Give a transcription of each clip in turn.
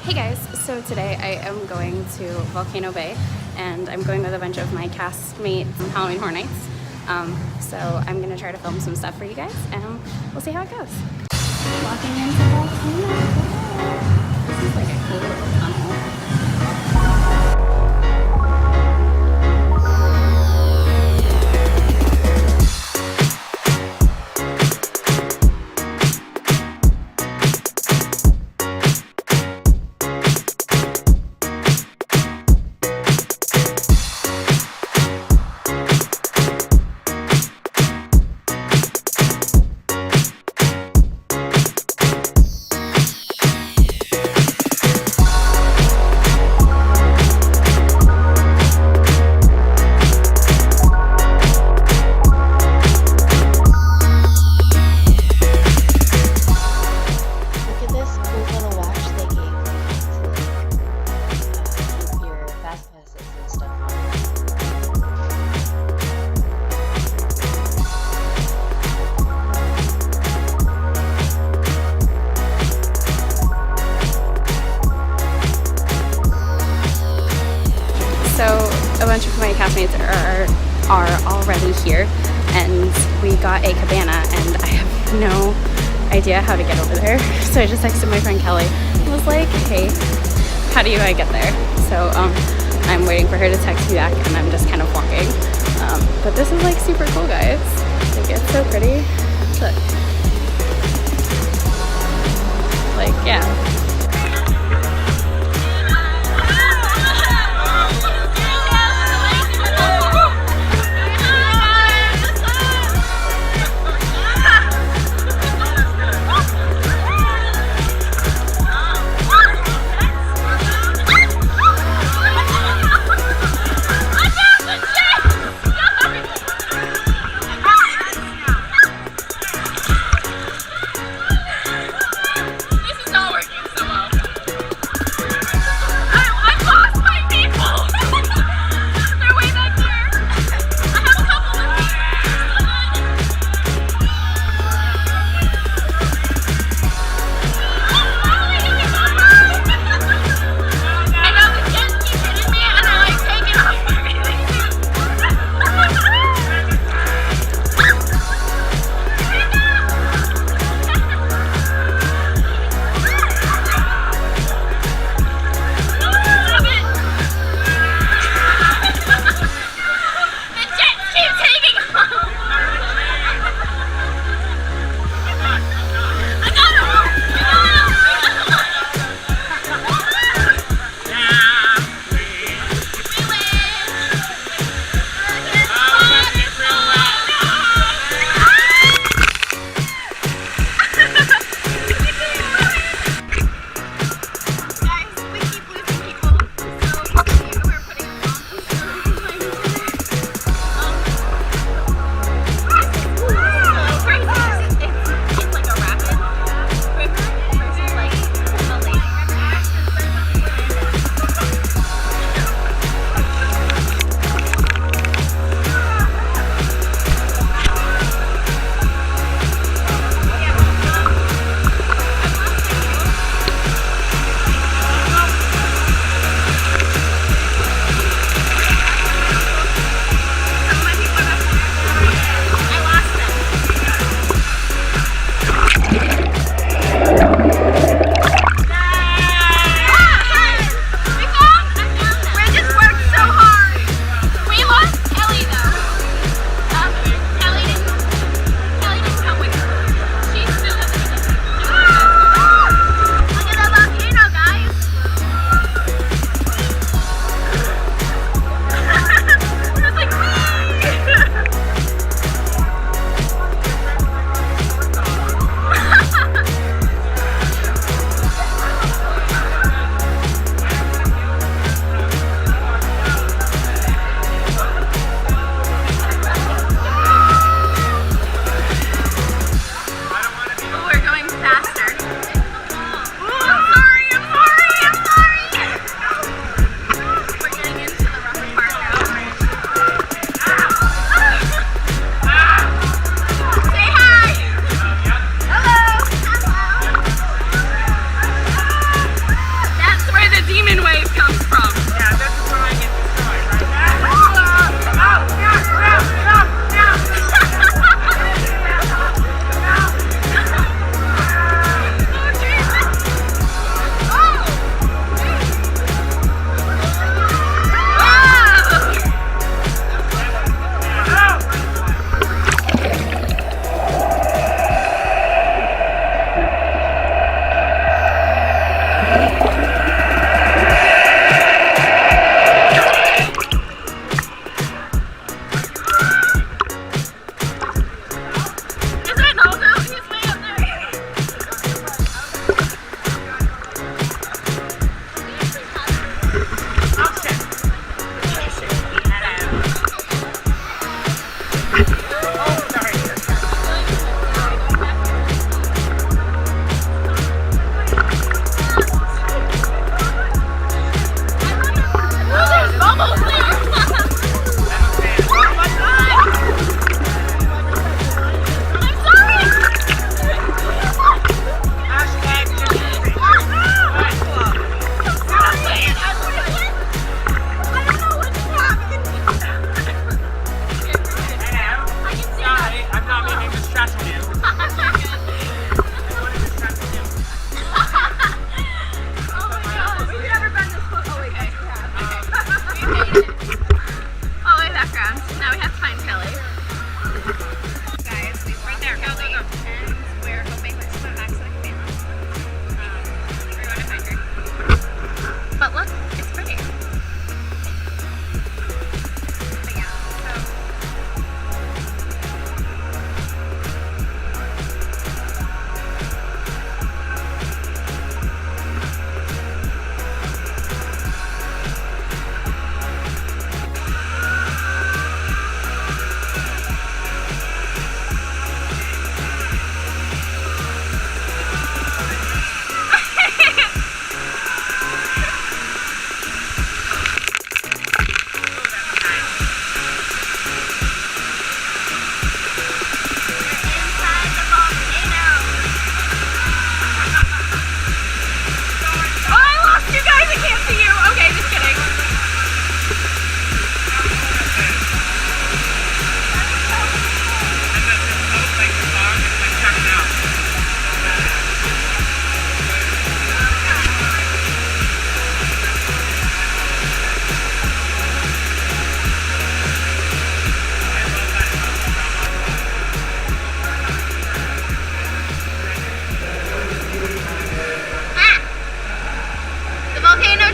Hey guys, so today I am going to Volcano Bay and I'm going with a bunch of my castmates from Halloween Horror Nights. So I'm gonna try to film some stuff for you guys and we'll see how it goes. Walking into Volcano Bay. This is like a cool little tunnel. So a bunch of my castmates are already here and we got a cabana and I have no idea how to get over there. So I just texted my friend Kelly and was like, hey, how do I get there? So I'm waiting for her to text me back and I'm just kind of walking. But this is like super cool, guys. Like it's so pretty. Look. Like, yeah.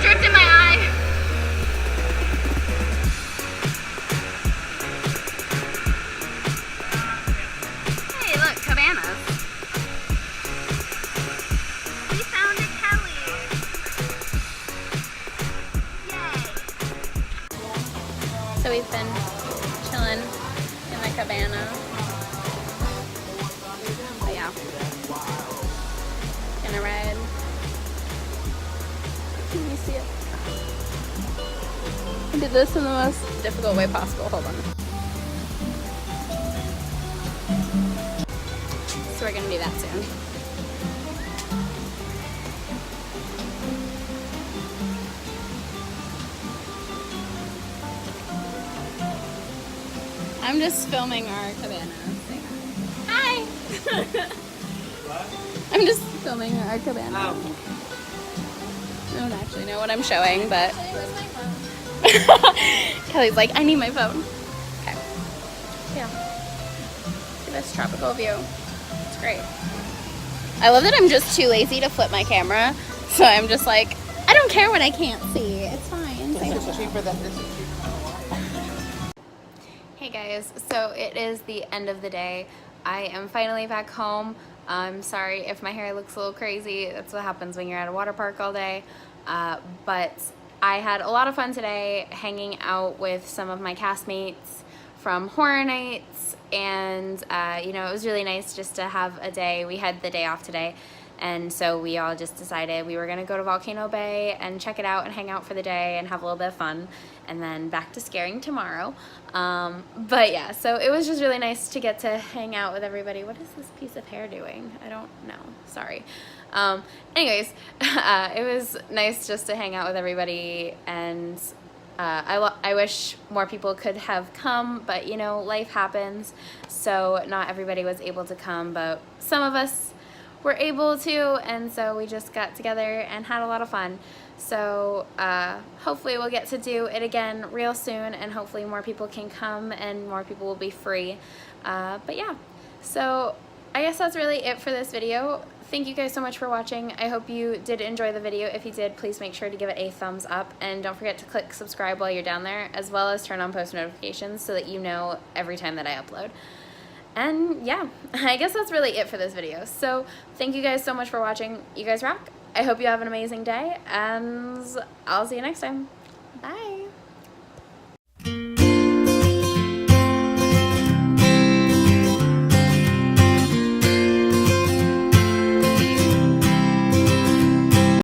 dripped in my eye. Hey, look, cabanas. We found a Kelly. Yay. So we've been chilling in the cabana. But yeah. Gonna ride. Can you see it? I did this in the most difficult way possible. Hold on. So we're gonna do that soon. I'm just filming our cabana. Say hi. Hi. I'm just filming our cabana. Oh. I don't actually know what I'm showing, but Kelly's like, I need my phone. Okay. Yeah. See this tropical view. It's great. I love that I'm just too lazy to flip my camera, so I'm just like, I don't care what I can't see. It's fine. This is cheaper than this. Hey guys, so it is the end of the day. I am finally back home. I'm sorry if my hair looks a little crazy. That's what happens when you're at a water park all day. But I had a lot of fun today hanging out with some of my castmates from Horror Nights, and you know, it was really nice just to have a day. We had the day off today, and so we all just decided we were gonna go to Volcano Bay and check it out and hang out for the day and have a little bit of fun, and then back to scaring tomorrow. But yeah, so it was just really nice to get to hang out with everybody. What is this piece of hair doing? I don't know, sorry. Anyways, it was nice just to hang out with everybody, and I wish more people could have come, but you know, life happens, so not everybody was able to come, but some of us were able to, and so we just got together and had a lot of fun. So hopefully we'll get to do it again real soon, and hopefully more people can come and more people will be free. But yeah, so I guess that's really it for this video. Thank you guys so much for watching. I hope you did enjoy the video. If you did, please make sure to give it a thumbs up, and don't forget to click subscribe while you're down there, as well as turn on post notifications so that you know every time that I upload. And yeah, I guess that's really it for this video. So thank you guys so much for watching. You guys rock. I hope you have an amazing day, and I'll see you next time. Bye.